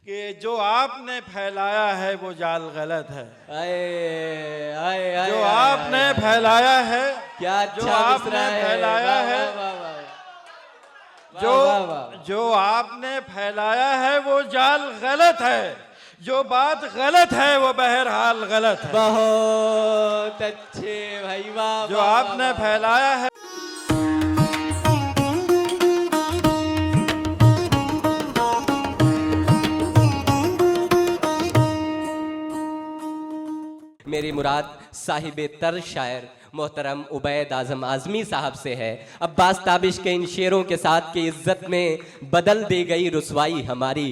कि जो आपने फैलाया है वो जाल गलत है। आए आए आए जो आए, आपने आए, फैलाया है, क्या जो अच्छा आपने मिसरा है। फैलाया वाह, है, वाह, वाह, वाह, जो वाह, वाह, वाह। जो आपने फैलाया है वो जाल गलत है। जो बात गलत है वो बहरहाल गलत है। बहुत अच्छे भाई, वाह जो वाह, वाह, आपने वाह, फैलाया है। मेरी मुराद साहिबे तर शायर मोहतरम उबैद आज़म आज़मी साहब से है। अब्बास ताबिश के इन शेरों के साथ की इज्जत में बदल दी गई रुसवाई हमारी,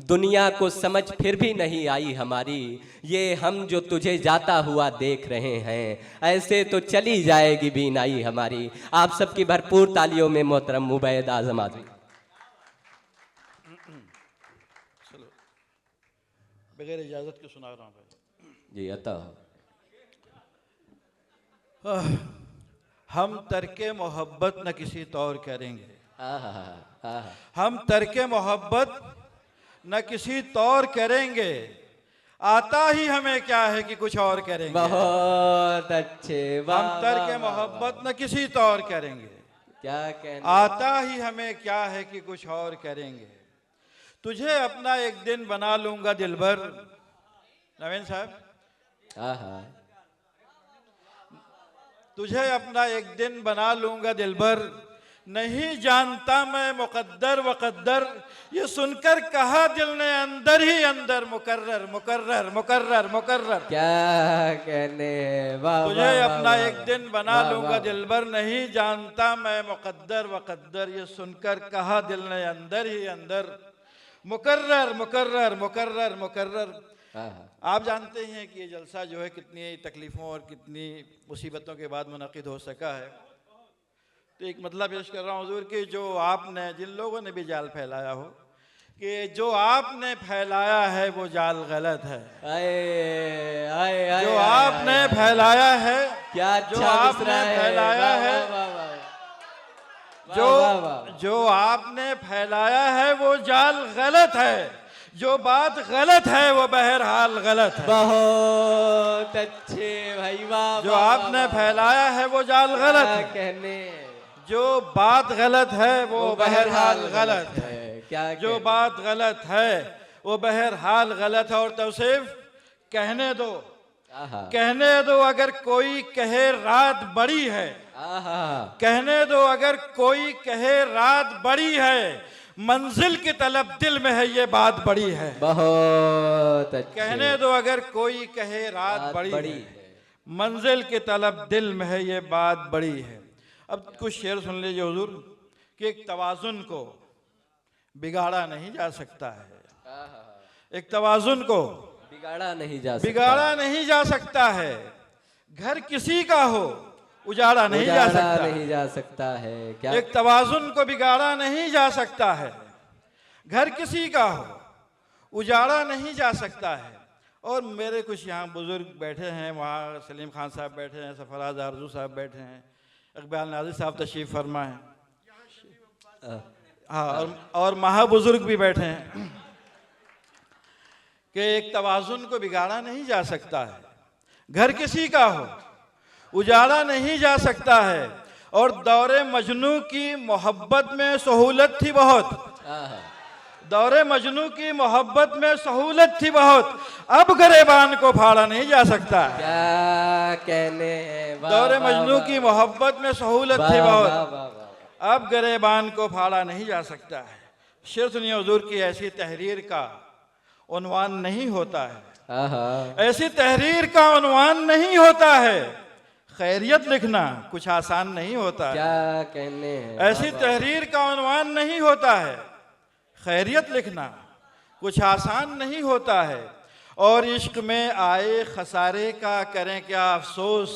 दुनिया को समझ फिर भी नहीं आई हमारी, ये हम जो तुझे जाता हुआ देख रहे हैं, ऐसे तो चली जाएगी बीनाई हमारी। आप सबकी भरपूर तालियों में मोहतरम उबैद आज़म आज़मी। चलो, बगैर इजाजत के सुना रहा हूँ भाई। जी अता। हम तर्के मोहब्बत न किसी तौर करेंगे। आहा। हम तर्के मोहब्बत न किसी तौर करेंगे, आता ही हमें क्या है कि कुछ और करेंगे। बहुत अच्छे, वाह, हम तर्के वाह, वाह, मोहब्बत वाह। न किसी तौर करेंगे, क्या कहने। आता ही हमें क्या है कि कुछ और करेंगे। तुझे अपना एक दिन बना लूंगा दिलबर। नवीन साहब, आहा। तुझे अपना एक दिन बना लूंगा दिलबर, नहीं जानता मैं मुकद्दर वक़द्दर, ये सुनकर कहा दिल ने अंदर ही अंदर मुकर्रर मुकर्रर मुकर्रर मुकर्रर। क्या कहने, वाह तुझे वाह, अपना वाह, एक दिन बना वाह, लूंगा वाह, दिलबर, नहीं जानता मैं मुकद्दर वक़द्दर, ये सुनकर कहा दिल ने अंदर ही अंदर मुकर्रर मुकर्रर मुकर्रर मुकर्रर। आहा। आप जानते हैं कि ये जलसा जो है कितनी तकलीफ़ों और कितनी मुसीबतों के बाद मुनक़िद हो सका है। तो एक मतलब पेश कर रहा हूँ हुज़ूर कि जो आपने, जिन लोगों ने भी जाल फैलाया हो, कि जो आपने फैलाया है वो जाल गलत है। आए आए आए, जो आए, आपने आए, आए, फैलाया है, क्या जो अच्छा आपने मिसरा है। फैलाया वाह, है, वाह, वाह, वाह, जो वाह, वाह। जो आपने फैलाया है वो जाल गलत है। जो बात गलत है वो बहरहाल गलत है। बहुत अच्छे भाई, वाह जो वाह, आपने वाह, वाह, फैलाया है वो जाल गलत क्या है। कहने। जो बात गलत है वो बहरहाल बहरहाल गलत है। क्या जो कहने। बात गलत है वो बहरहाल गलत है। और तौसीफ कहने दो, आहा। कहने दो अगर कोई कहे रात बड़ी है, आहा। कहने दो अगर कोई कहे रात बड़ी है, मंजिल की तलब दिल में है ये बात बड़ी है। बहुत अच्छे। कहने दो अगर कोई कहे रात बड़ी है, मंजिल की तलब दिल में है ये बात बड़ी है। अब कुछ शेर सुन लीजिए हुजूर कि एक तवाजुन को बिगाड़ा नहीं जा सकता है। एक तवाजुन को बिगाड़ा नहीं जा सकता। बिगाड़ा नहीं जा सकता है। घर किसी का हो उजाड़ा नहीं जा उजाड़ा सकता नहीं जा सकता है। क्या। एक तवाजुन को बिगाड़ा नहीं जा सकता है। घर किसी का हो उजाड़ा नहीं जा सकता है। और मेरे कुछ यहाँ बुजुर्ग बैठे हैं, वहाँ सलीम खान साहब बैठे हैं, सरफराज आरजू साहब बैठे हैं, इकबाल नाज़िर साहब तशरीफ़ फरमा है, हाँ, और महाबुजुर्ग भी बैठे हैं कि एक तवाजुन को बिगाड़ा नहीं जा सकता है। घर किसी का हो उजाड़ा नहीं जा सकता है। और दौरे मजनू की मोहब्बत में सहूलत थी बहुत, दौरे मजनू की मोहब्बत में सहूलत थी बहुत, अब गरेबान को फाड़ा नहीं जा सकता है। क्या कहने। दौरे मजनू की मोहब्बत में सहूलत थी बहुत, अब गरेबान को फाड़ा नहीं जा सकता है। शेर सुनिए हुजूर की ऐसी तहरीर का उन्वान नहीं होता है। ऐसी तहरीर का उन्वान नहीं होता है। खैरियत लिखना कुछ आसान नहीं होता है। क्या कहने। ऐसी तहरीर का उन्वान नहीं होता है। खैरियत लिखना कुछ आसान नहीं होता है। और इश्क में आए खसारे का करें क्या अफसोस,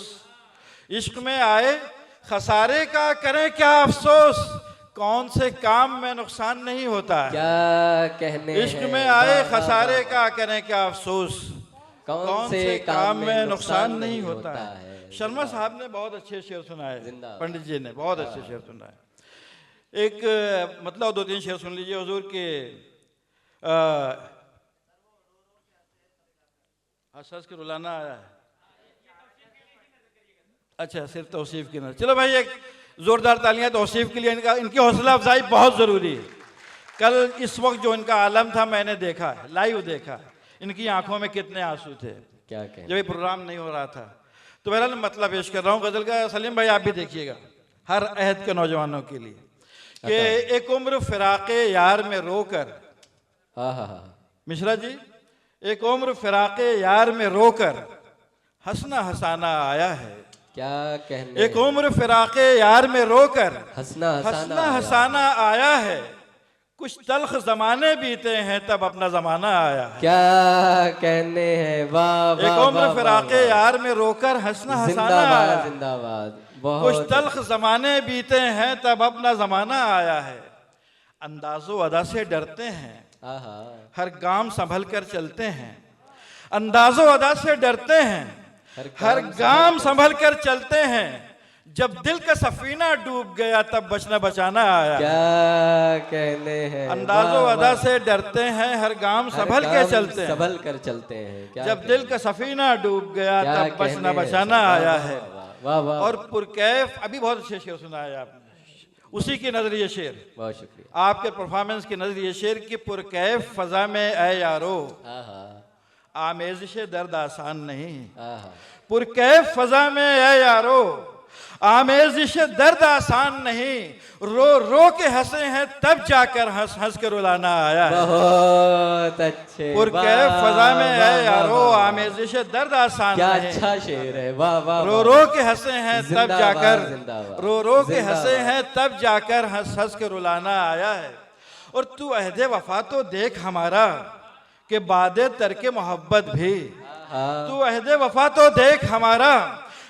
इश्क में आए खसारे का करें क्या अफसोस, कौन से काम में नुकसान नहीं होता है। क्या कहने। इश्क में आए खसारे का करें क्या अफसोस, कौन से काम में नुकसान नहीं होता है। शर्मा साहब ने बहुत अच्छे शेर सुनाए, पंडित जी ने बहुत अच्छे शेर सुनाए। एक मतलब दो तीन शेर सुन लीजिए हुजूर के हंस हंस के रुलाना आया है। अच्छा, सिर्फ तौसीफ की नजर। चलो भाई, एक जोरदार तालियां तौसीफ के लिए। इनकी हौसला अफजाई बहुत जरूरी है। कल इस वक्त जो इनका आलम था मैंने देखा है, लाइव देखा। इनकी आंखों में कितने आंसू थे क्या कहें। जब ये प्रोग्राम नहीं हो रहा था। तो बहरहाल मतलब पेश कर रहा हूँ गजल का। सलीम भाई आप भी देखिएगा, हर अहद के नौजवानों के लिए कि एक उम्र फिराके यार में रोकर, मिश्रा जी, एक उम्र फिराके यार में रोकर हंसना हंसाना आया है। क्या कहने। एक उम्र फिराके यार में रोकर हंसना हंसाना आया है। कुछ तल्ख जमाने बीते हैं तब अपना जमाना आया है। क्या कहने हैं। वाह। एक उम्र फिराके यार में रोकर हंसना हंसाना आया है। जिंदाबाद। कुछ तल्ख जमाने बीते हैं तब अपना जमाना आया है। अंदाजो अदा से डरते हैं, हर गाम संभल कर चलते हैं। अंदाजो अदा से डरते हैं, हर गाम संभल कर चलते हैं। जब दिल का सफीना डूब गया तब बचना बचाना आया। क्या कहने हैं। अंदाजो अदा से डरते हैं, हर गाम संभल के चलते हैं। संभल कर चलते हैं। जब दिल का सफीना डूब गया तब बचना बचाना आया है। वाह वाह। और पुरकैफ, अभी बहुत अच्छे शेर सुनाया आपने, उसी के नजरिए शेर। बहुत शुक्रिया। आपके परफॉर्मेंस के नजरिए शेर की पुरकैफ फजा में ऐ यारो, आमेज़िश दर्द आसान नहीं। पुरकैफ फजा में ऐ यारो, आमेज़िश दर्द आसान नहीं। रो रो के हंसे हैं तब जाकर हंस हंस के रुलाना आया है। बहुत अच्छे। पुरकैफ फजा में ऐ यारो, आमेज़िश दर्द आसान क्या नहीं। अच्छा शेर है। वाह वाह। रो रो के हंसे हैं तब जाकर, जिंदाबाद। रो रो के हंसे हैं तब जाकर हंस हंस के रुलाना आया है। और तू अहदे वफा तो देख हमारा कि बादे तरके मोहब्बत भी। तू अहदे वफा तो देख हमारा,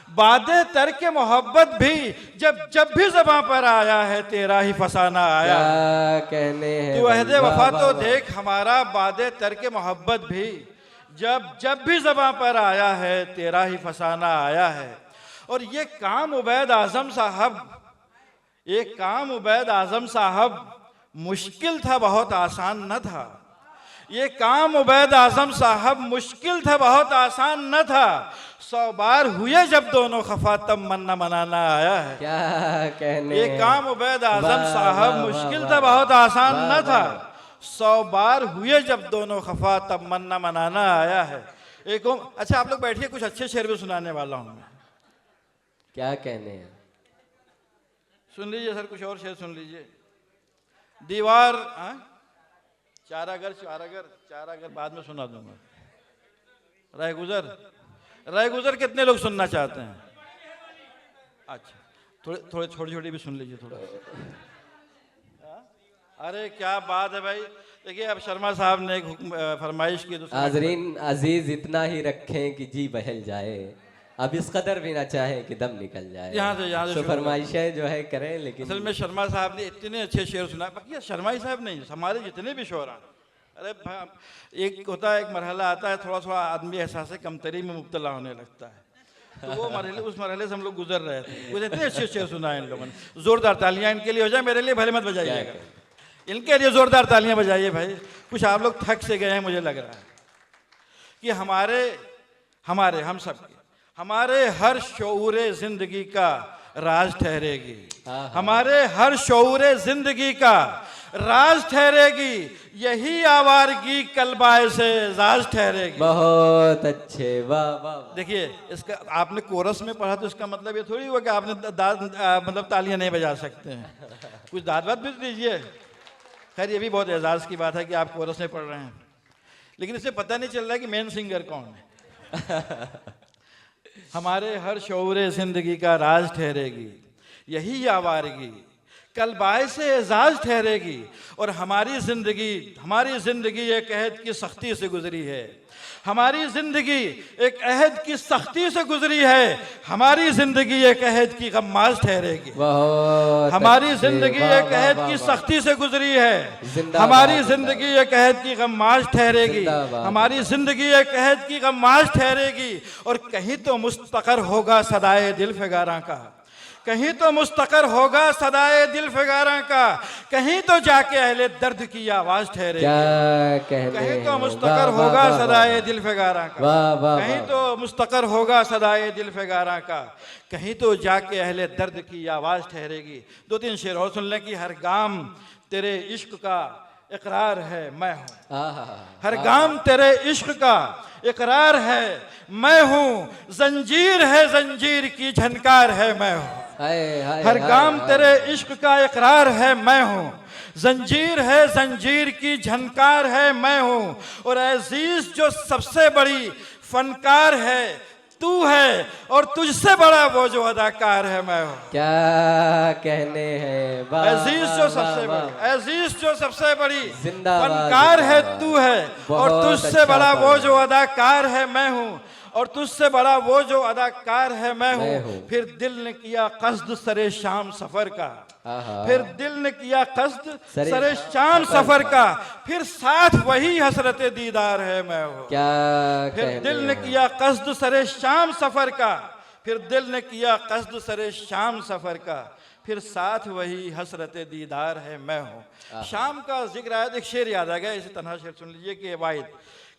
बादे तरके मोहब्बत भी। जब जब भी ज़बां पर आया है तेरा ही फसाना आया। क्या कहने हैं। तू अहदे वफा तो देख हमारा, बादे तरके मोहब्बत भी। जब जब भी ज़बां पर आया है तेरा ही फसाना आया है। और ये काम उबैद आज़म साहब, ये काम उबैद आज़म साहब मुश्किल था, बहुत आसान न था। ये काम उबैद आज़म साहब मुश्किल था, बहुत आसान न था। 100 बार हुए जब दोनों खफा तब मन्ना मनाना आया है। क्या कहने। ये काम उबैद आज़म साहब मुश्किल था, बहुत आसान न था। 100 बार हुए जब दोनों खफा तब मन्ना मनाना आया है। अच्छा आप लोग बैठिए, कुछ अच्छे शेर भी सुनाने वाला हूँ मैं। क्या कहने हैं। सुन लीजिए सर, कुछ और शेर सुन लीजिए। दीवार, चारागर बाद में सुना दूंगा। रह गुजर कितने लोग सुनना चाहते हैं। अच्छा, थोड़े छोटी छोटी भी सुन लीजिए थोड़ा। अरे क्या बात है भाई। देखिए अब शर्मा साहब ने एक फरमाइश की तो हाज़रीन अजीज इतना ही रखें कि जी बहल जाए, अब इस कदर भी ना चाहे कि दम निकल जाए। यहाँ से फरमाइशें जो है करें, लेकिन असल में शर्मा साहब ने इतने अच्छे शेर सुना। बाकी शर्मा ही साहब नहीं, हमारे जितने भी शोरा, अरे एक होता है, एक मरहला आता है, थोड़ा थोड़ा आदमी एहसास कमतरी में मुब्तला होने लगता है। तो वो मरहले, उस मरहले से हम लोग गुजर रहे थे। मुझे इतने अच्छे शेर सुनाए इन लोगों ने। जोरदार तालियां इनके लिए हो जाए, मेरे लिए भले मत बजाइएगा, इनके लिए जोरदार तालियां बजाइए भाई। कुछ आप लोग थक से गए हैं मुझे लग रहा है कि हम सब के, हमारे हर शऊरे जिंदगी का राज ठहरेगी। हमारे हर शऊरे जिंदगी का राज ठहरेगी। यही आवारगी कलबाए से एजाज ठहरेगी। बहुत अच्छे। वाह वाह। देखिए इसका आपने कोरस में पढ़ा तो इसका मतलब ये थोड़ी हुआ कि आपने मतलब तालियां नहीं बजा सकते हैं। कुछ दाद भी दीजिए। खैर ये भी बहुत एजाज की बात है कि आप कोरस में पढ़ रहे हैं, लेकिन इससे पता नहीं चल रहा है कि मेन सिंगर कौन है। हमारे हर शऊरे जिंदगी का राज ठहरेगी, यही आवारगी कल बायसे एजाज ठहरेगी। और हमारी जिंदगी एक अहद की सख्ती से गुजरी है। हमारी जिंदगी एक अहद की सख्ती से गुजरी है। हमारी जिंदगी एक अहद की गम्माज ठहरेगी। हमारी जिंदगी एक अहद की सख्ती से गुजरी है। हमारी जिंदगी एक अहद की गम्माज ठहरेगी। हमारी जिंदगी एक अहद की गम्माज ठहरेगी। और कहीं तो मुस्तकर होगा सदाए दिल फिगारा का, कहीं तो मुस्तकर होगा सदाए दिल फिगारा का, कहीं तो जाके अहले दर्द की आवाज ठहरेगी। क्या कहने कहीं तो हैं। मुस्तकर वाह, होगा वाह, वाह, सदाए वाह। दिल फिगारा का, वाह, वाह, कहीं वाह। तो मुस्तकर होगा सदाए दिल फिगारा का, कहीं तो जाके अहले दर्द की आवाज ठहरेगी। दो तीन शेर और सुन लें कि हर गाम तेरे इश्क का इकरार है मैं हूँ, हर गाम तेरे इश्क का इकरार है मैं हूँ, जंजीर है जंजीर की झनकार है मैं हूँ। हर गाम तेरे इश्क का इकरार है मैं हूँ, जंजीर है जंजीर की झनकार है मैं हूँ। और अजीज जो सबसे बड़ी फनकार है तू है, और तुझसे बड़ा वो जो अदाकार है मैं हूँ। क्या कहने हैं। अजीज जो सबसे बड़ी, अजीज जो सबसे बड़ी जिंदाबाद, फनकार है जिंदाबाद। तू है, और बहुत तुझसे अच्छा बड़ा वो पढ़ा। जो अदाकार है मैं हूँ, और तुझसे बड़ा वो जो अदाकार है मैं मैं हूँ। हूँ। फिर दिल ने किया कस्द सरे शाम सफर का, आहा। फिर दिल ने किया कस्द सरे सरे शाम सफर का, फिर साथ वही हसरत दीदार है मैं हूँ। क्या फिर कहने दिल ने हैं। किया कस्द सरे शाम सफर का, फिर दिल ने किया कस्द सरे शाम सफर का, फिर साथ वही हसरत दीदार है मैं हूँ। शाम का जिक्र आया तो एक शेर याद आ गया, इसे तन्हा शेर सुन लीजिए कि वाहिद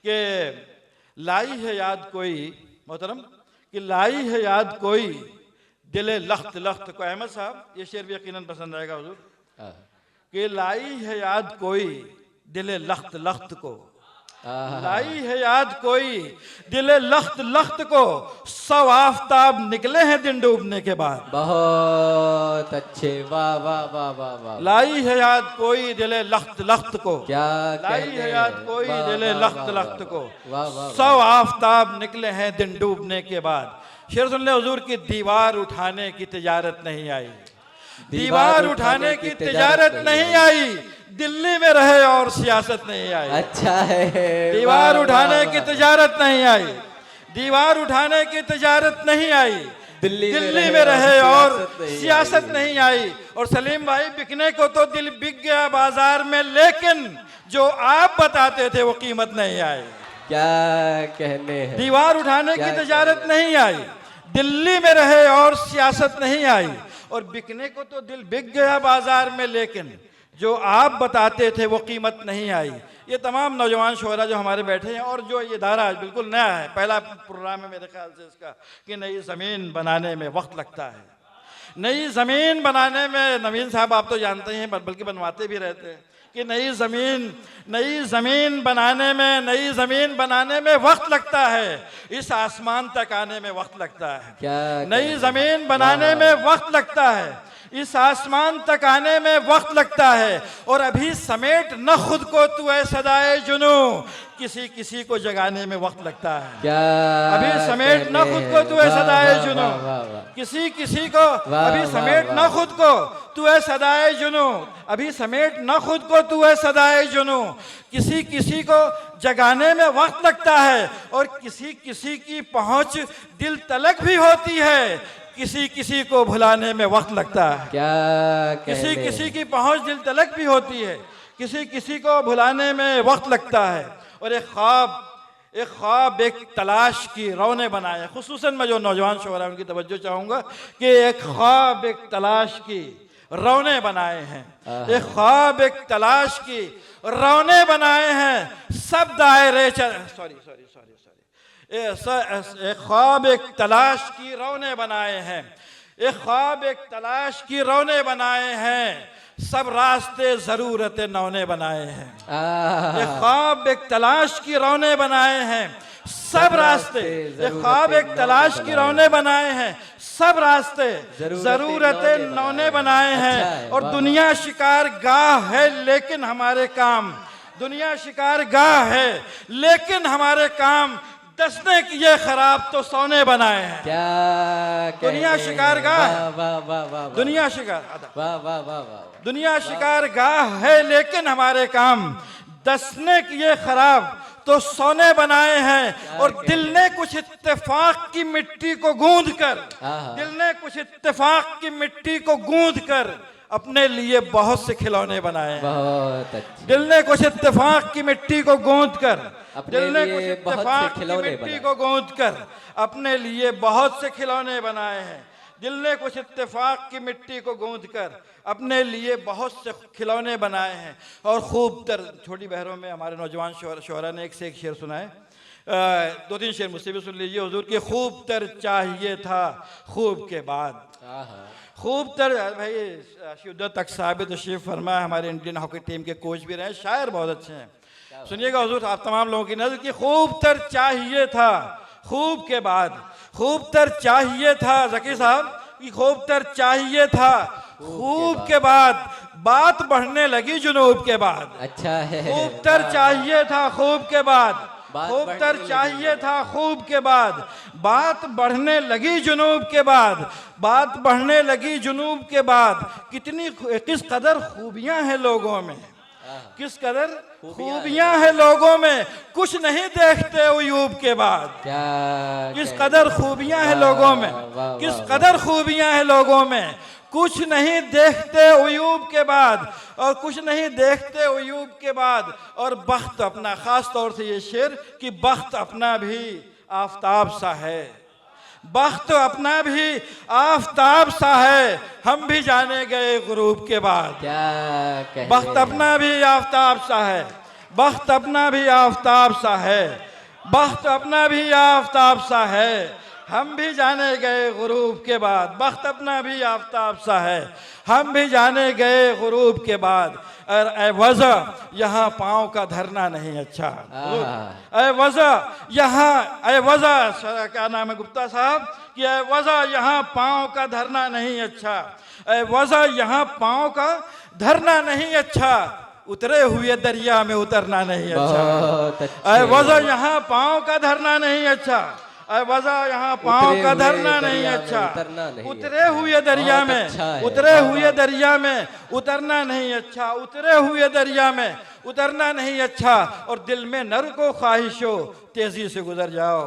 के लाई है याद कोई मोहतरम, कि लाई है याद कोई दिले लख्त लख्त को। अहमद साहब ये शेर भी यकीनन पसंद आएगा हुजूर, कि लाई है याद कोई दिले लख्त लख्त को, लाई है याद कोई दिले लख्त लख्त को, 100 आफताब निकले हैं दिन डूबने के बाद। बहुत अच्छे, वाह वाह वाह वाह वाह। लाई है याद कोई दिले लख्त लख्त को, क्या लाई कहने है याद हैं। कोई वाह, दिले वाह, लख्त वाह, लख्त को, वाह, वाह, 100 आफताब निकले हैं दिन डूबने के बाद। शेर सुन ले हुजूर की दीवार उठाने की तिजारत नहीं आई, दीवार उठाने की तिजारत नहीं आई, दिल्ली में रहे और सियासत नहीं आई। अच्छा है। दीवार वाह, उठाने वाह, की वाह। तिजारत नहीं आई, दीवार उठाने की तिजारत नहीं आई, दिल्ली में रहे और नहीं सियासत आई। नहीं आई। और सलीम भाई बिकने को तो दिल बिक गया बाजार में, लेकिन जो आप बताते थे वो कीमत नहीं आई। क्या कहने हैं। दीवार उठाने की क्या तिजारत नहीं आई, दिल्ली में रहे और सियासत नहीं आई। और बिकने को तो दिल बिक गया बाजार में, लेकिन जो आप बताते थे वो कीमत नहीं आई। ये तमाम नौजवान शोहरा जो हमारे बैठे हैं, और जो ये इदारा आज बिल्कुल नया है, पहला प्रोग्राम है मेरे ख्याल से इसका, कि नई ज़मीन बनाने में वक्त लगता है। नई ज़मीन बनाने में, नवीन साहब आप तो जानते ही हैं, बल्कि बनवाते भी रहते हैं, कि नई ज़मीन बनाने में वक्त लगता है, इस आसमान तक आने में वक्त लगता है। नई ज़मीन बनाने में वक्त लगता है, इस आसमान तक आने में वक्त लगता है। और अभी समेट न खुद को तू ऐ सदाए जुनू, किसी किसी को जगाने में वक्त लगता है। क्या अभी समेट न खुद को तू ऐ सदाए जुनू, किसी किसी को अभी समेट न खुद को तू ऐ सदाए जुनू, अभी समेट न खुद को तू ऐ सदाए जुनू, किसी किसी को जगाने में वक्त लगता है। और किसी किसी की पहुंच दिल तलक भी होती है, किसी किसी को भुलाने में वक्त लगता है। क्या किसी किसी की पहुंच दिल तलक भी होती है, किसी किसी को भुलाने में वक्त लगता है। और एक ख्वाब एक तलाश की रौने बनाए, खुसूसन मैं जो नौजवान शोहरा उनकी तवज्जो चाहूँगा कि एक ख्वाब एक तलाश की रौने बनाए हैं, एक ख्वाब एक तलाश की रौने बनाए हैं, सब दायरे एक ख्वाब एक तलाश की रौने बनाए हैं, एक ख्वाब एक तलाश की रौने बनाए हैं, सब रास्ते ज़रूरत नौने बनाए हैं। एक ख्वाब एक तलाश की रौने बनाए हैं, सब रास्ते, एक ख्वाब एक तलाश की रौने बनाए हैं, सब रास्ते ज़रूरत नौने बनाए हैं। और दुनिया शिकार गाह है लेकिन हमारे काम, दुनिया शिकार गाह है लेकिन हमारे काम, दसने किए खराब तो सोने बनाए हैं। क्या दुनिया शिकार गाह, दुनिया शिकार, दुनिया शिकार गाह है लेकिन हमारे काम, दसने किए खराब तो सोने बनाए हैं। और दिल ने कुछ इत्तेफाक की मिट्टी को गूंद कर, दिल ने कुछ इत्तेफाक की मिट्टी को गूंद कर अपने लिए बहुत से खिलौने बनाए हैं। बहुत अच्छे। दिल ने कुछ इत्तेफाक की मिट्टी को गूंद कर, अपने दिल ने लिए कुछ बहुत से इत्तेफाक की खिलौने मिट्टी बनाए। को गूंद कर अपने लिए बहुत से खिलौने बनाए हैं। दिल ने कुछ इत्तेफाक की मिट्टी को गूंथ कर अपने लिए बहुत से खिलौने बनाए हैं और खूब तर। छोटी बहरों में हमारे नौजवान शोहरा ने एक से एक शेर सुनाए, दो तीन शेर मुझसे भी सुन लीजिए हुजूर के। खूब तर चाहिए था खूब के बाद, खूब तर। भाई शिद्दत तक साबित तशरीफ फरमा हमारे इंडियन हॉकी टीम के कोच भी रहे, शायर बहुत अच्छे हैं। सुनिएगा हुजूर आप तमाम लोगों की नजर की। खूब तर चाहिए था खूब के बाद, खूब तर चाहिए था जकी साहब कि खूब तर चाहिए था खूब के बाद, बात बढ़ने लगी जुनूब के बाद। अच्छा है। खूब तर चाहिए था खूब के बाद, खूब तर चाहिए था खूब के बाद, बात बढ़ने लगी जुनूब के बाद, बात बढ़ने लगी जुनूब के बाद। कितनी किस कदर खूबियां हैं लोगों में, किस कदर खूबियां हैं लोगों में, कुछ नहीं देखते अयूब के बाद। किस कदर खूबियां हैं लोगों में, किस कदर खूबियां हैं लोगों में, कुछ नहीं देखते अयूब के बाद, और कुछ नहीं देखते अयूब के बाद। और बख्त अपना, खास तौर से ये शेर कि बख्त अपना भी आफताब सा है, बख्त अपना भी आफताब सा है, हम भी जाने गए गुरूब के बाद। क्या बख्त अपना भी आफताब सा है, बख्त अपना भी आफताब सा है, बख्त अपना भी आफताब सा है, हम भी जाने गए गुरूब के बाद। बख्त अपना भी आफताब सा है, हम भी जाने गए गुरूब के बाद। ए वज़ा यहाँ पाँव का धरना नहीं अच्छा, ए वज़ा यहाँ, ए वज़ा क्या नाम है गुप्ता साहब कि ए वज़ा यहाँ पाँव का धरना नहीं अच्छा, ए वज़ा यहाँ पाँव का धरना नहीं अच्छा, उतरे हुए दरिया में उतरना नहीं अच्छा। ए वज़ा यहाँ पाँव का धरना नहीं अच्छा, वज़ा यहाँ पाँव का धरना नहीं अच्छा, उतरे हुए दरिया में, उतरे हुए दरिया में उतरना नहीं अच्छा, उतरे हुए दरिया में उतरना नहीं अच्छा। और दिल में न रुको ख्वाहिशो तेजी से गुजर जाओ,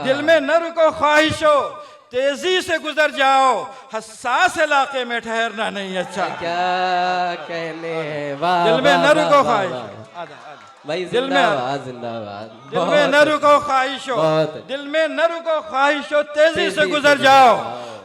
दिल में न रुको ख्वाहिशो तेजी से गुजर जाओ, हसास इलाके में ठहरना नहीं अच्छा। क्या कहने हैं, दिल में न रुको ख्वाहिशो, भाई दिल में जिंदाबाद, दिल में न रुको ख्वाहिशो, दिल में न रुको ख्वाहिशो तेजी से गुजर जाओ,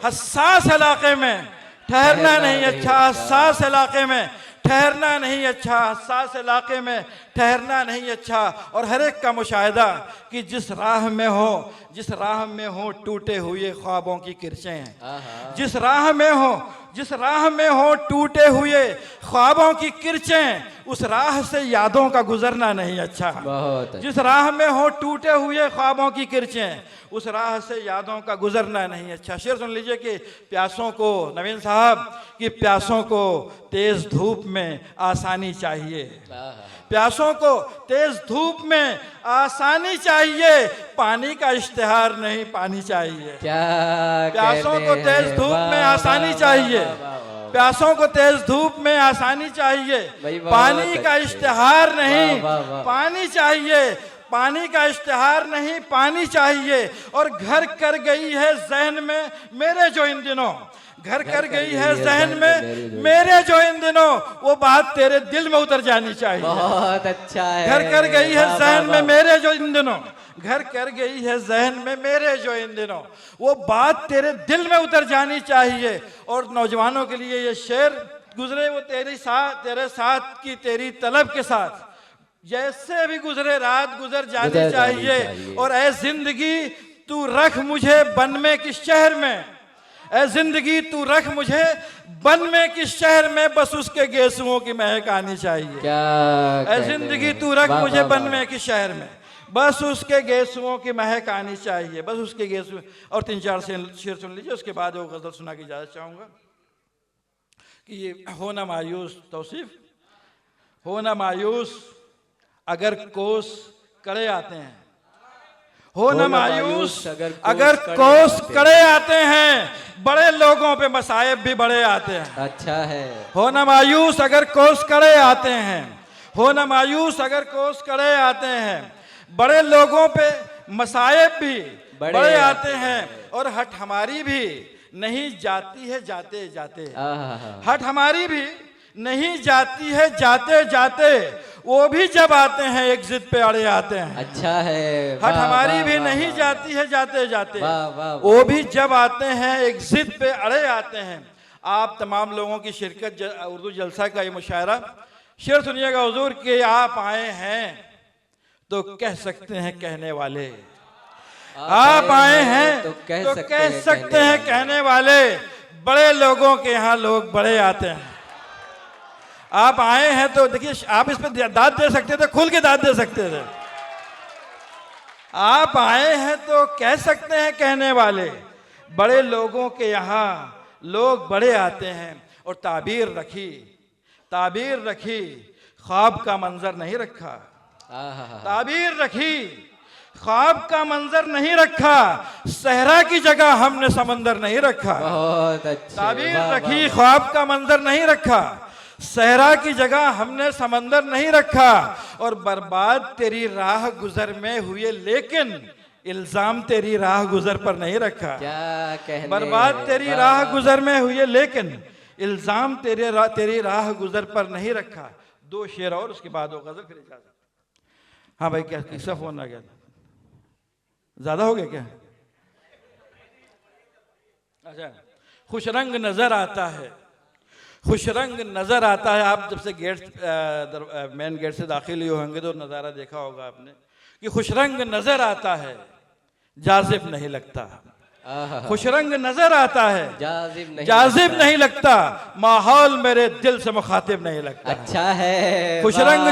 हसास इलाके में ठहरना नहीं अच्छा, हसास इलाके में ठहरना नहीं अच्छा, हसास इलाके में ठहरना नहीं अच्छा। और हर एक का मुशाहिदा कि जिस राह में हो, जिस राह में हो टूटे हुए ख्वाबों की किरचें हैं, जिस राह में हो, जिस राह में हो टूटे हुए ख्वाबों की किरचें, उस राह से यादों का गुजरना नहीं अच्छा। जिस राह में हो टूटे हुए ख्वाबों की किरचें, उस राह से यादों का गुजरना नहीं अच्छा। शेर सुन लीजिए कि प्यासों को, नवीन साहब कि प्यासों को तेज धूप में आसानी चाहिए, प्यासों को तेज धूप में आसानी चाहिए, पानी का इश्तिहार नहीं पानी चाहिए। प्यासों को तेज धूप में आसानी चाहिए, प्यासों को तेज धूप में आसानी चाहिए, पानी का इश्तिहार नहीं पानी चाहिए, पानी का इश्तिहार नहीं पानी चाहिए। और घर कर गई है जहन में मेरे जो इन दिनों, घर कर गई है जहन में मेरे जो इन दिनों, वो बात तेरे दिल में उतर जानी चाहिए। बहुत अच्छा है। घर कर गई है जहन में मेरे जो इन दिनों, घर कर गई है जहन में मेरे जो इन दिनों, वो बात तेरे दिल में उतर जानी चाहिए। और नौजवानों के लिए ये शेर गुजरे वो तेरे साथ की तेरी तलब के साथ, जैसे भी गुजरे रात गुजर जानी चाहिए। और ऐ जिंदगी तू रख मुझे बन में किस शहर में, ऐ जिंदगी तू रख मुझे बन में किस शहर में, बस उसके गेसुओं की महक आनी चाहिए। ऐ जिंदगी तू रख मुझे बन में किस शहर में, बस उसके गेसुओं की महक आनी चाहिए, बस उसके गेसुओं। और 3-4 शेर सुन लीजिए, उसके बाद वो गजल सुना की इजाजत चाहूंगा कि ये हो ना मायूस, तौसीफ हो ना मायूस अगर कोस कड़े आते हैं, हो न मायूस अगर कोस कड़े आते हैं, बड़े लोगों पे मसाइब भी बड़े आते हैं। अच्छा है। हो न मायूस अगर कोस कड़े आते हैं, हो न मायूस अगर कोस कड़े आते हैं, बड़े लोगों पे मसाइब भी बड़े आते हैं। और हट हमारी भी नहीं जाती है जाते जाते, हट हमारी भी नहीं जाती है जाते जाते, वो भी जब आते हैं एक जिद पे अड़े आते हैं। अच्छा है, हट वाह, हमारी वाह, भी वाह, नहीं वाह, जाती है जाते जाते, वाह, वाह, वाह। वो भी जब आते हैं एक जिद पे अड़े आते हैं। आप तमाम लोगों की शिरकत उर्दू जलसा का ये मुशायरा, शेर सुनिएगा हुजूर के आप आए हैं तो कह सकते हैं कहने वाले, आप आए हैं तो कह सकते हैं कहने वाले, बड़े लोगों के यहाँ लोग बड़े आते हैं। आप आए हैं तो देखिए, आप इस पे दाद दे सकते थे, खुल के दाद दे सकते थे। आप आए हैं तो कह सकते हैं कहने वाले, बड़े लोगों के यहाँ लोग बड़े आते हैं। और ताबीर रखी, ख्वाब का मंजर नहीं रखा। ताबीर रखी, ख्वाब का मंजर नहीं रखा, सहरा की जगह हमने समंदर नहीं रखा। बहुत अच्छे, ताबीर वाह, रखी, वाह, ख्वाब का मंजर नहीं रखा, सहरा की जगह हमने समंदर नहीं रखा। और बर्बाद तेरी राह गुजर में हुए, लेकिन इल्जाम तेरी राह गुजर पर नहीं रखा। क्या कहने, बर्बाद तेरी राह गुजर में हुए, लेकिन इल्जाम तेरी राह गुजर पर नहीं रखा। दो शेर और उसके बाद वो गजल, फिर इजाजत। हाँ भाई, क्या किसका फोन आ गया? ज्यादा हो गया क्या? अच्छा, खुश रंग नजर आता है, खुश रंग नजर आता है। आप जब से मेन गेट से दाखिल हुए होंगे तो नज़ारा देखा होगा आपने कि खुश रंग नजर आता है, जाजिब नहीं लगता। खुश रंग नजर आता है, जाजिब नहीं लगता, माहौल मेरे दिल से मुखातिब नहीं लगता। अच्छा है, खुश रंग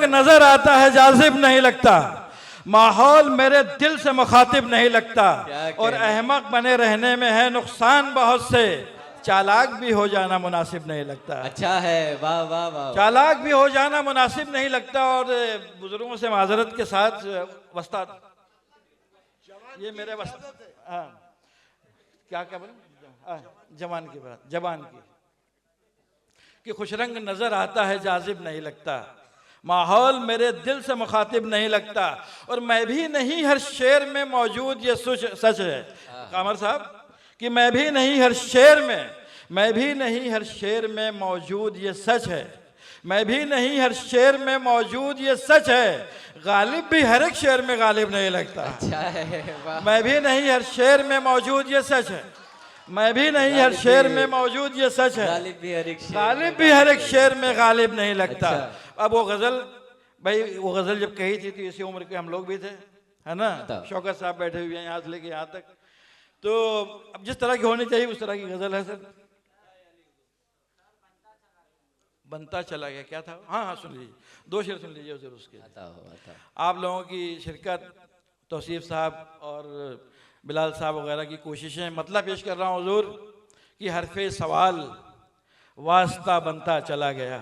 नजर आता है, जाजिब नहीं लगता, माहौल मेरे दिल से मुखातिब नहीं लगता। और अहमक बने रहने में है नुकसान बहुत से, चालाक भी हो जाना मुनासिब नहीं लगता। अच्छा है, वाह वाह वाह, चालाक भी हो जाना मुनासिब नहीं लगता। और बुजुर्गों से माजरत के साथ वस्ताद, ये मेरे हाँ, क्या बोले, जवान की बात, जवान की, कि खुश रंग नजर आता है, जाजिब नहीं लगता, माहौल मेरे दिल से मुखातिब नहीं लगता। और मैं भी नहीं हर शेर में मौजूद ये सच है कामर साहब, कि मैं भी नहीं हर शेर में मौजूद ये सच है, मैं भी नहीं हर शेर में मौजूद ये सच है, गालिब भी हर एक शेर में गालिब नहीं लगता। अच्छा है, वाह। मैं भी नहीं हर शेर में मौजूद ये सच है, मैं भी नहीं हर शेर में मौजूद ये सच है, गालिब भी हर एक शेर में गालिब नहीं लगता। अब वो गजल भाई, वो गजल जब कही थी तो इसी उम्र के हम लोग भी थे, है ना? शौकत साहब बैठे हुए हैं यहाँ से लेके यहाँ तक। तो अब जिस तरह की होनी चाहिए उस तरह की गजल है सर। बनता चला गया, क्या था? हाँ, सुन लीजिए, दो शेर सुन लीजिए उसे उसके। आप लोगों की शिरकत, तौसीफ साहब और बिलाल साहब वगैरह की कोशिशें, मतलब पेश कर रहा हूँ हुजूर कि हरफे सवाल वास्ता बनता चला गया,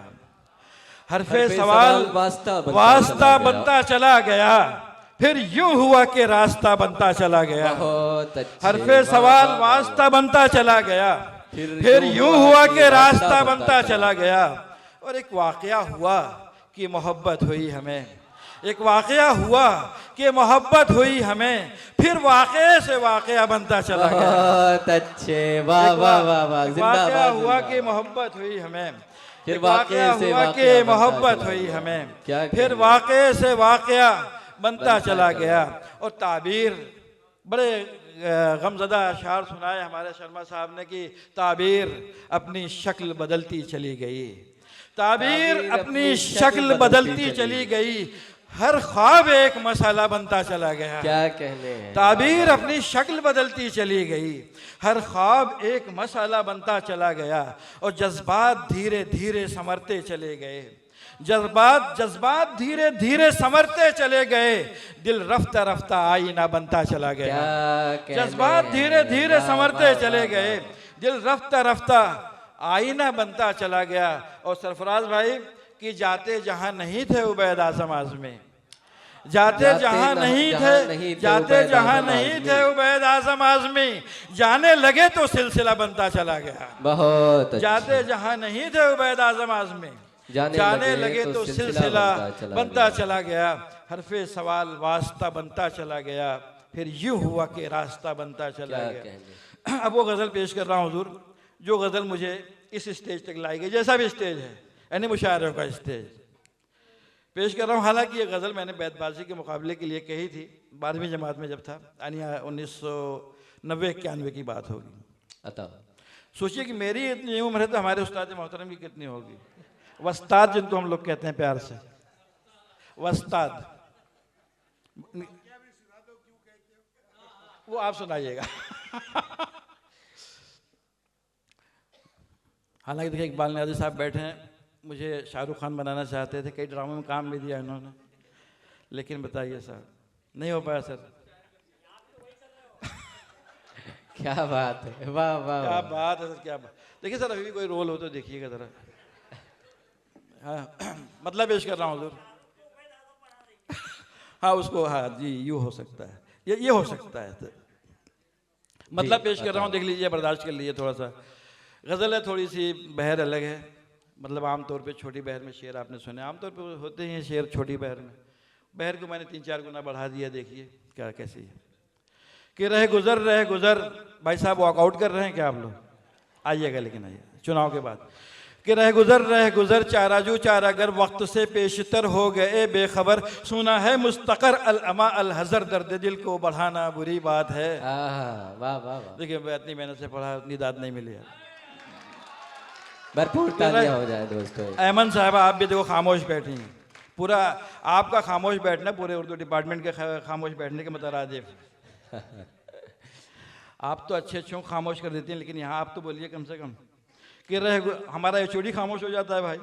हरफे सवाल वास्ता बनता चला गया, फिर यूं हुआ कि रास्ता बनता चला गया। हरफे सवाल वास्ता बनता चला गया, फिर यूं हुआ कि रास्ता बनता चला गया। और एक वाकया हुआ कि मोहब्बत हुई हमें, एक वाकया हुआ कि मोहब्बत हुई हमें, फिर वाकये से वाकया बनता चला गया। बहुत अच्छे, वाह वाह वाह वाह, वाकया हुआ कि मोहब्बत हुई हमें, फिर वाकया हुआ कि मोहब्बत हुई हमें, फिर वाकये से वाकया बनता चला गया। और ताबीर, बड़े गमज़दा अशार सुनाए हमारे शर्मा साहब ने कि ताबीर अपनी शक्ल बदलती चली गई, ताबीर अपनी शक्ल बदलती चली गई, हर ख्वाब एक मसाला बनता चला गया। क्या कहने हैं, ताबीर अपनी शक्ल बदलती चली गई, हर ख्वाब एक मसाला बनता चला गया। और जज्बात धीरे धीरे संवरते चले गए, जज्बात धीरे धीरे संवरते चले गए, दिल रफ्ता रफ्ता आईना बनता चला गया। जज्बात धीरे धीरे संवरते चले गए, दिल रफ्ता रफ्ता आईना बनता चला गया। और सरफराज भाई कि जाते जहां नहीं थे उबैद आज़म आज़मी, जाते जहां नहीं थे उबैद आज़म आज़मी, जाने लगे तो सिलसिला बनता चला गया। बहुत जाते जहां नहीं थे उबैद आज़म आज़मी, जाने लगे तो सिलसिला बनता चला गया। हरफे सवाल वास्ता बनता चला गया, फिर यूं हुआ कि रास्ता बनता चला गया। अब वो गज़ल पेश कर रहा हूँ हुजूर, जो गज़ल मुझे इस स्टेज तक लाई गई, जैसा भी स्टेज है, यानी मुशायरों का स्टेज, पेश कर रहा हूँ। हालांकि ये गज़ल मैंने बैतबाजी के मुकाबले के लिए कही थी 12वीं जमात में जब था, यानी 1990-91 की बात होगी। अता सोचिए कि मेरी इतनी उम्र है तो हमारे उस्ताद मोहतरम की कितनी होगी। वस्ताद जिनको हम लोग कहते हैं प्यार से, वस्ताद, वो आप सुनाइएगा। हालांकि देखिए इकबाल नियाज़ी साहब बैठे हैं, मुझे शाहरुख खान बनाना चाहते थे, कई ड्रामों में काम भी दिया इन्होंने, लेकिन बताइए सर नहीं हो पाया सर। क्या बात है, वाह वाह क्या बात है सर, क्या बात। देखिए सर अभी भी कोई रोल हो तो देखिएगा ज़रा। हाँ मतलब पेश कर रहा हूँ हज़ूर। हाँ उसको, हाँ जी यूँ हो सकता है, ये हो सकता है। मतलब पेश कर रहा हूँ, देख लीजिए, बर्दाश्त कर लीजिए थोड़ा सा। गज़ल है, थोड़ी सी बहर अलग है। मतलब आम तौर पे छोटी बहर में शेर आपने सुने, आम तौर पे होते हैं शेर छोटी बहर में। बहर को मैंने 3-4 गुना बढ़ा दिया, देखिए क्या कैसी है। कि रह गुज़र, भाई साहब वॉकआउट कर रहे हैं क्या आप लोग? आइएगा, लेकिन आइए चुनाव के बाद। कि रह गुज़र चाराजू चारागर वक्त से पेशतर हो गए बेखबर, सुना है मुस्तकर अल-अमा अल-हज़र, दर्द दिल को बढ़ाना बुरी बात है। वाह वाह वाह, देखिए मैं इतनी मेहनत से पढ़ा, उतनी दाद नहीं मिली है। भरपूर तालियां हो जाए दोस्तों। अहमद साहबा आप भी देखो खामोश बैठी हैं, पूरा आपका खामोश बैठना पूरे उर्दू डिपार्टमेंट के खामोश बैठने के मुतरादिफ। आप तो अच्छे अच्छों खामोश कर देती हैं, लेकिन यहाँ आप तो बोलिए कम से कम। कि हमारा एचओडी खामोश हो जाता है भाई।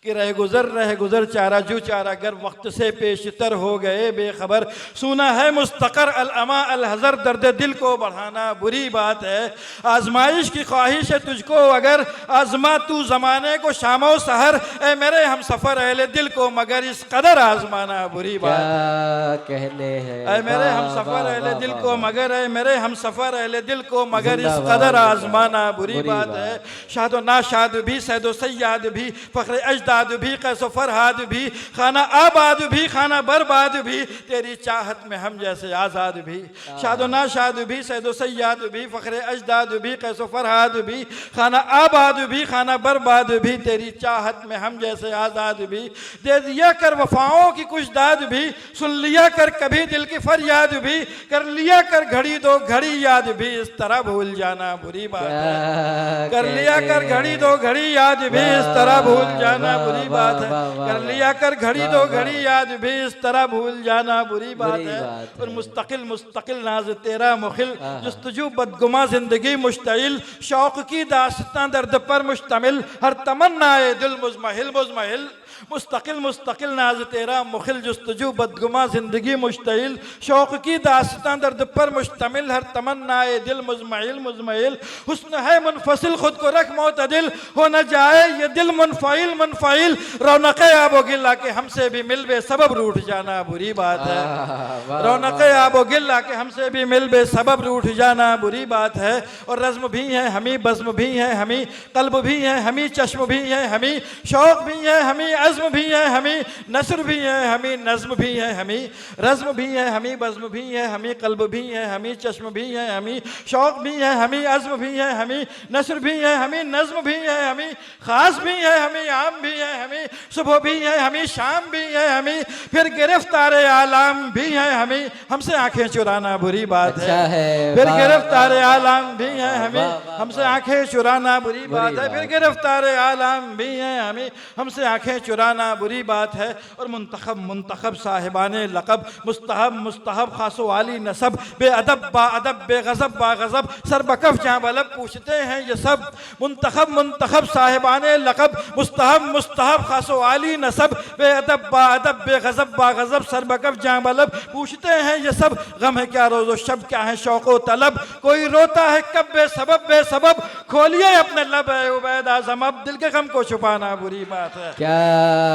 कि रह गुज़र चाराजू चारागर वक्त से पेशतर हो गए बेखबर, सुना है मुस्तकर अल-अमा अल-हज़र, दर्द दिल को बढ़ाना बुरी बात है। आजमाइश की ख्वाहिश है तुझको अगर, आजमा तू ज़माने को शामो सहर, ए मेरे हम सफ़र अहले दिल को मगर इस कदर आजमाना बुरी बात है। कहने हैं ऐ मेरे हम सफ़र अहले दिल को मगर, ऐ मेरे हम सफ़र अहले दिल को मगर इस कदर आजमाना बुरी बात है। शादो नाशाद भी, सैदो सैयाद भी, फ़ख्र अजदाद भी, कैसो फरहाद भी, खाना आबाद भी, खाना बर्बाद भी, तेरी चाहत में हम जैसे आज़ाद भी। शादो नाशाद भी, सैदो सैयाद भी, फ़ख्र अजदाद भी, कैसो फरहाद भी, खाना आबाद भी, खाना बर्बाद भी, तेरी चाहत में हम जैसे आज़ाद भी। दे दिया कर वफ़ाओं की कुछ दाद भी, सुन लिया कर कभी दिल की फरियाद भी, कर लिया कर घड़ी दो घड़ी याद भी, इस तरह भूल जाना बुरी बात है। कर लिया कर घड़ी दो घड़ी याद भी, इस तरह भूल जाना बुरी बात है। कर लिया कर घड़ी दो घड़ी याद भी, इस तरह भूल जाना बुरी बात है। और मुस्तकिल नाज तेरा मुखिल, जुस्तजू बदगुमा जिंदगी मुश्तइल, शौक की दास्तां दर्द पर मुश्तमिल, हर तमन्नाए दिल मुज़महिल। मुस्तकिल नाज तेरा मुखिल, जुस्तजू बदगुमा जिंदगी मुश्तइल, शौक की दास्तां दर्द पर मुश्तमिल, हर तमन्नाए दिल मुज़महिल। हुस्न है मुनफसिल, खुद को रख मोतदिल, हो न जाए ये दिल मुनफाइल, रौनक़े आबो गिला के हमसे भी मिल बे सबब रूठ जाना बुरी बात है। रौनक़े आबो गिला के हमसे भी मिल बे सबब रूठ जाना बुरी बात है। और रज़्म भी है हमी, बज़्म भी है हमी, क़ल्ब भी है हमी, चश्म भी है हमी, शौक़ भी है हमी, अज़्म भी है हमी, नस्र भी है हमी, नज़्म भी है हमी, रज़्म भी है हमी, बज़्म भी है हमी, क़ल्ब भी है हमी, चश्म भी है हमी, शौक़ भी है हमी, अज़्म भी है हमी, नस्र भी है हमी, नज़्म भी है हमी, ख़ास भी है हमी, आम भी है हमी, सुबह भी है हमी, शाम भी है हमी, फिर गिरफ्तारे आलाम भी है हमी, हमसे आंखें चुराना बुरी बात है। फिर गिरफ्तारे आलाम भी है हमी, हमसे आंखें चुराना बुरी बात है। फिर गिरफ्तारे आलाम भी है हमी, हमसे आंखें चुराना बुरी बात है। और मुंतखब साहिबाने लक़ब, मुस्तहब खासो वाली नसब, बेअदब बाअदब, बेगज़ब बागज़ब, सरबकफ जहाँ बलब पूछते हैं ये सब। मुंतखब साहिबाने लक़ब, मुस्तहब खासो वाली नसब, बेअदब बाअदब, बेगज़ब बागज़ब, सरबकफ जहाँ बलब पूछते हैं ये सब। गम है क्या रोज़ो शब, क्या है शौक़ो तलब, कोई रोता है कब बेसबब, खोलिए अपने लब है उबैद आज़म, अब दिल के गम को छुपाना बुरी बात है।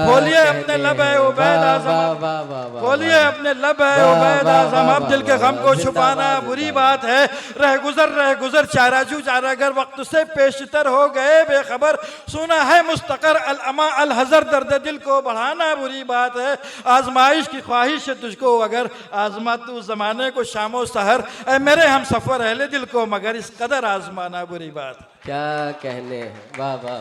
खोलिए अपने लब है उबैद आज़म, खोलिए अपने लब है उबैद आज़म, अब दिल के गम को छुपाना बुरी बात है। रह गुज़र चाराजू चारागर वक्त से पेशतर हो गए बेखबर, सुना है मुस्तकर अल-अमा अल-हज़र, दर्द दिल को बढ़ाना बुरी बात है। आजमाइश की ख्वाहिश है तुझको अगर, आजमा तू ज़माने को शामो सहर, ऐ मेरे हम सफ़र अहले दिल को मगर इस कदर आजमाना बुरी बात। क्या कहने, वाह वाह।